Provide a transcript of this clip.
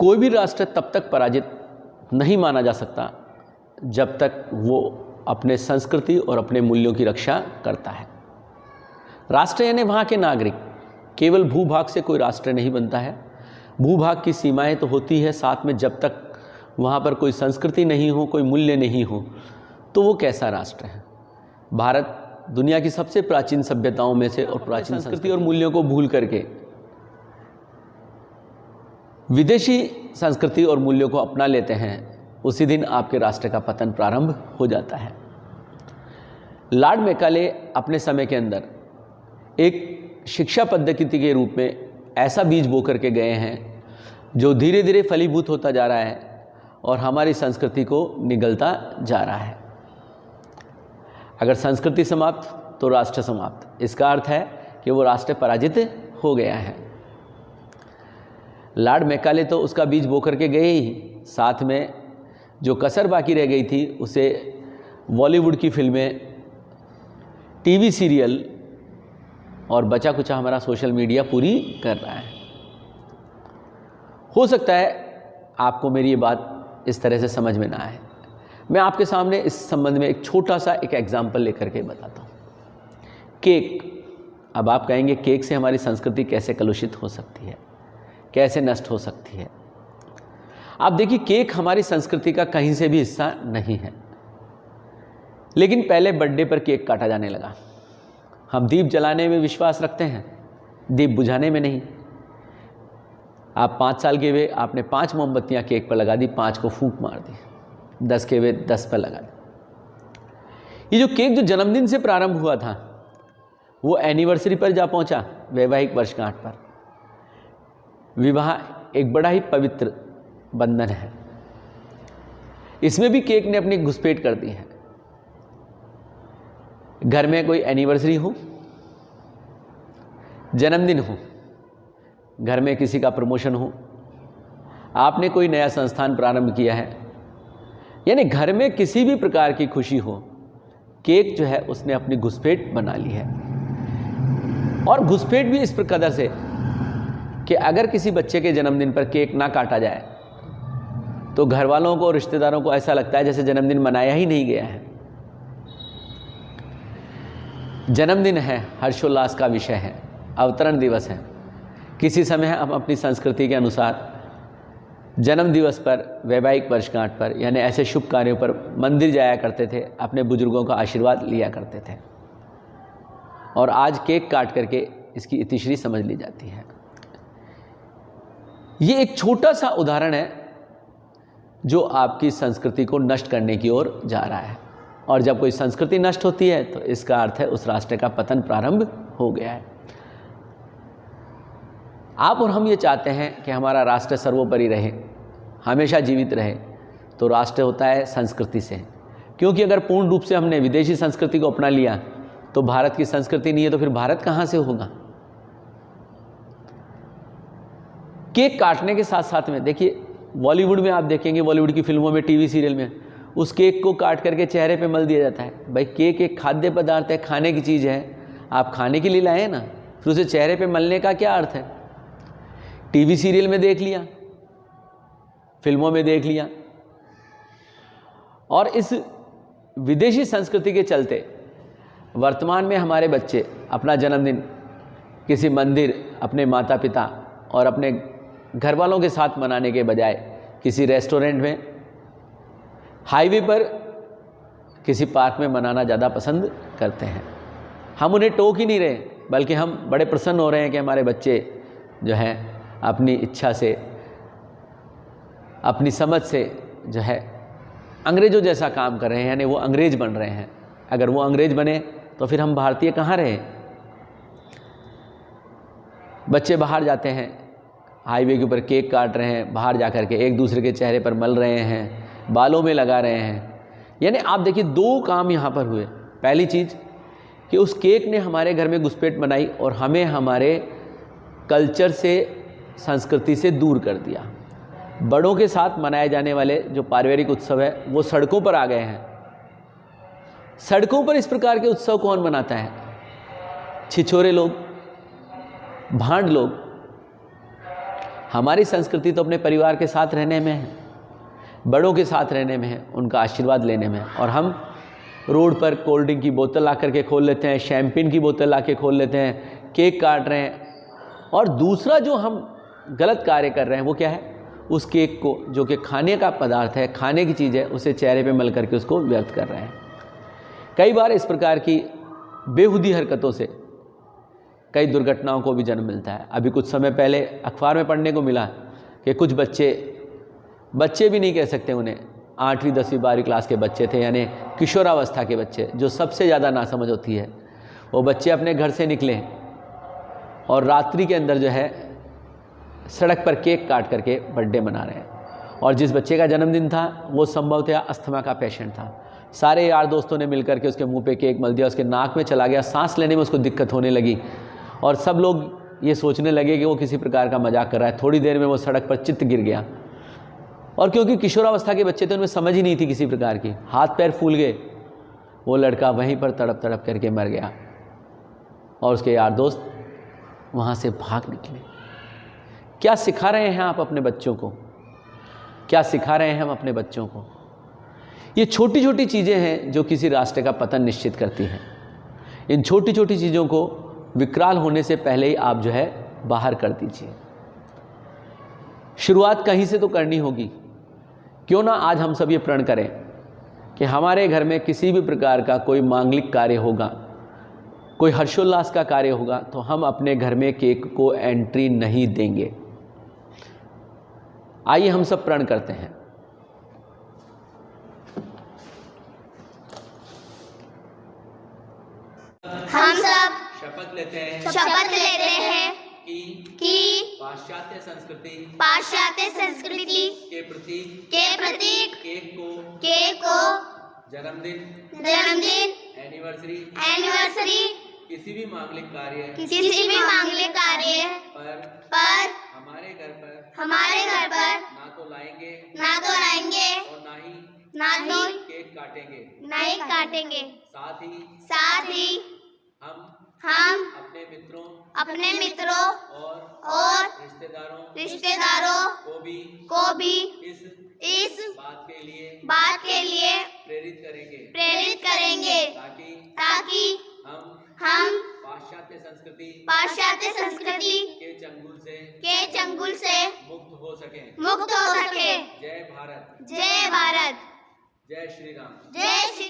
कोई भी राष्ट्र तब तक पराजित नहीं माना जा सकता जब तक वो अपने संस्कृति और अपने मूल्यों की रक्षा करता है। राष्ट्र यानी वहाँ के नागरिक। केवल भूभाग से कोई राष्ट्र नहीं बनता है। भूभाग की सीमाएं तो होती है, साथ में जब तक वहाँ पर कोई संस्कृति नहीं हो, कोई मूल्य नहीं हो, तो वो कैसा राष्ट्र है। भारत दुनिया की सबसे प्राचीन सभ्यताओं में से और प्राचीन संस्कृति और मूल्यों को भूल करके विदेशी संस्कृति और मूल्यों को अपना लेते हैं, उसी दिन आपके राष्ट्र का पतन प्रारंभ हो जाता है। लॉर्ड मैकाले अपने समय के अंदर एक शिक्षा पद्धति के रूप में ऐसा बीज बो करके गए हैं जो धीरे धीरे फलीभूत होता जा रहा है और हमारी संस्कृति को निगलता जा रहा है। अगर संस्कृति समाप्त तो राष्ट्र समाप्त। इसका अर्थ है कि वो राष्ट्र पराजित हो गया है। लॉर्ड मैकाले तो उसका बीज बो करके गए ही, साथ में जो कसर बाकी रह गई थी उसे बॉलीवुड की फिल्में, टीवी सीरियल और बचा कुचा हमारा सोशल मीडिया पूरी कर रहा है। हो सकता है आपको मेरी ये बात इस तरह से समझ में ना आए। मैं आपके सामने इस संबंध में एक छोटा सा एक एग्जाम्पल लेकर के बताता हूँ। केक। अब आप कहेंगे केक से हमारी संस्कृति कैसे कलुषित हो सकती है, कैसे नष्ट हो सकती है। आप देखिए, केक हमारी संस्कृति का कहीं से भी हिस्सा नहीं है, लेकिन पहले बर्थडे पर केक काटा जाने लगा। हम दीप जलाने में विश्वास रखते हैं, दीप बुझाने में नहीं। आप 5 साल के हुए, आपने 5 मोमबत्तियां केक पर लगा दी, 5 को फूंक मार दी। 10 के हुए 10 पर लगा दी। ये जो केक जो जन्मदिन से प्रारंभ हुआ था, वो एनिवर्सरी पर जा पहुंचा, वैवाहिक वर्षगांठ पर। विवाह एक बड़ा ही पवित्र बंधन है, इसमें भी केक ने अपनी घुसपैठ कर दी है। घर में कोई एनिवर्सरी हो, जन्मदिन हो, घर में किसी का प्रमोशन हो, आपने कोई नया संस्थान प्रारंभ किया है, यानी घर में किसी भी प्रकार की खुशी हो, केक जो है उसने अपनी घुसपैठ बना ली है। और घुसपैठ भी इस प्रकार से कि अगर किसी बच्चे के जन्मदिन पर केक ना काटा जाए तो घर वालों को, रिश्तेदारों को ऐसा लगता है जैसे जन्मदिन मनाया ही नहीं गया है। जन्मदिन है, हर्षोल्लास का विषय है, अवतरण दिवस है। किसी समय हम अपनी संस्कृति के अनुसार जन्म दिवस पर, वैवाहिक वर्षगांठ पर, यानी ऐसे शुभ कार्यों पर मंदिर जाया करते थे, अपने बुजुर्गों का आशीर्वाद लिया करते थे। और आज केक काट करके इसकी इतिश्री समझ ली जाती है। ये एक छोटा सा उदाहरण है जो आपकी संस्कृति को नष्ट करने की ओर जा रहा है। और जब कोई संस्कृति नष्ट होती है तो इसका अर्थ है उस राष्ट्र का पतन प्रारंभ हो गया है। आप और हम ये चाहते हैं कि हमारा राष्ट्र सर्वोपरि रहे, हमेशा जीवित रहे। तो राष्ट्र होता है संस्कृति से, क्योंकि अगर पूर्ण रूप से हमने विदेशी संस्कृति को अपना लिया तो भारत की संस्कृति नहीं है, तो फिर भारत कहाँ से होगा। केक काटने के साथ साथ में देखिए, बॉलीवुड में आप देखेंगे, बॉलीवुड की फिल्मों में, टीवी सीरियल में, उस केक को काट करके चेहरे पे मल दिया जाता है। भाई, केक एक खाद्य पदार्थ है, खाने की चीज़ है, आप खाने के लिए लाए हैं ना, फिर उसे चेहरे पे मलने का क्या अर्थ है। टीवी सीरियल में देख लिया, फिल्मों में देख लिया, और इस विदेशी संस्कृति के चलते वर्तमान में हमारे बच्चे अपना जन्मदिन किसी मंदिर, अपने माता पिता और अपने घर वालों के साथ मनाने के बजाय किसी रेस्टोरेंट में, हाईवे पर, किसी पार्क में मनाना ज़्यादा पसंद करते हैं। हम उन्हें टोक ही नहीं रहे, बल्कि हम बड़े प्रसन्न हो रहे हैं कि हमारे बच्चे जो हैं अपनी इच्छा से, अपनी समझ से जो है अंग्रेज़ों जैसा काम कर रहे हैं, यानी वो अंग्रेज़ बन रहे हैं। अगर वो अंग्रेज़ बने तो फिर हम भारतीय कहाँ रहे। बच्चे बाहर जाते हैं, हाईवे के ऊपर केक काट रहे हैं, बाहर जा कर के एक दूसरे के चेहरे पर मल रहे हैं, बालों में लगा रहे हैं। यानी आप देखिए, 2 काम यहाँ पर हुए। पहली चीज़ कि उस केक ने हमारे घर में घुसपैठ बनाई और हमें हमारे कल्चर से, संस्कृति से दूर कर दिया। बड़ों के साथ मनाए जाने वाले जो पारिवारिक उत्सव है वो सड़कों पर आ गए हैं। सड़कों पर इस प्रकार के उत्सव कौन मनाता है? छिछोरे लोग, भांड लोग। हमारी संस्कृति तो अपने परिवार के साथ रहने में है, बड़ों के साथ रहने में है, उनका आशीर्वाद लेने में है। और हम रोड पर कोल्ड ड्रिंक की बोतल ला करके खोल लेते हैं, शैम्पेन की बोतल ला के खोल लेते हैं, केक काट रहे हैं। और दूसरा जो हम गलत कार्य कर रहे हैं वो क्या है, उस केक को, जो कि खाने का पदार्थ है, खाने की चीज़ है, उसे चेहरे पे मल करके उसको व्यर्थ कर रहे हैं। कई बार इस प्रकार की बेहुदी हरकतों से कई दुर्घटनाओं को भी जन्म मिलता है। अभी कुछ समय पहले अखबार में पढ़ने को मिला कि कुछ बच्चे भी नहीं कह सकते उन्हें, 8वीं 10वीं 12वीं क्लास के बच्चे थे, यानी किशोरावस्था के बच्चे, जो सबसे ज़्यादा नासमझ होती है। वो बच्चे अपने घर से निकले और रात्रि के अंदर जो है सड़क पर केक काट करके बर्थडे मना रहे हैं। और जिस बच्चे का जन्मदिन था वो संभवतः अस्थमा का पेशेंट था। सारे यार दोस्तों ने मिलकर के उसके मुंह पे केक मल दिया, उसके नाक में चला गया, सांस लेने में उसको दिक्कत होने लगी और सब लोग ये सोचने लगे कि वो किसी प्रकार का मजाक कर रहा है। थोड़ी देर में वो सड़क पर चित्त गिर गया। और क्योंकि किशोरावस्था के बच्चे थे, उनमें समझ ही नहीं थी किसी प्रकार की, हाथ पैर फूल गए, वो लड़का वहीं पर तड़प तड़प करके मर गया और उसके यार दोस्त वहाँ से भाग निकले। क्या सिखा रहे हैं आप अपने बच्चों को? क्या सिखा रहे हैं हम अपने बच्चों को? ये छोटी छोटी चीज़ें हैं जो किसी राष्ट्र का पतन निश्चित करती हैं। इन छोटी छोटी चीज़ों को विकराल होने से पहले ही आप जो है बाहर कर दीजिए। शुरुआत कहीं से तो करनी होगी। क्यों ना आज हम सब ये प्रण करें कि हमारे घर में किसी भी प्रकार का कोई मांगलिक कार्य होगा, कोई हर्षोल्लास का कार्य होगा, तो हम अपने घर में केक को एंट्री नहीं देंगे। आइए हम सब प्रण करते हैं। हम सब शपथ लेते हैं कि पाश्चात्य संस्कृति के प्रतीक केक को जन्मदिन, एनिवर्सरी, किसी भी मांगलिक कार्य पर हमारे घर पर ना तो लाएंगे और ना ही केक काटेंगे। साथ ही हम अपने मित्रों और रिश्तेदारों को भी इस बात के लिए प्रेरित करेंगे ताकि हम पाश्चात्य संस्कृति के चंगुल से मुक्त हो सके। जय भारत, जय श्री राम, जय श्री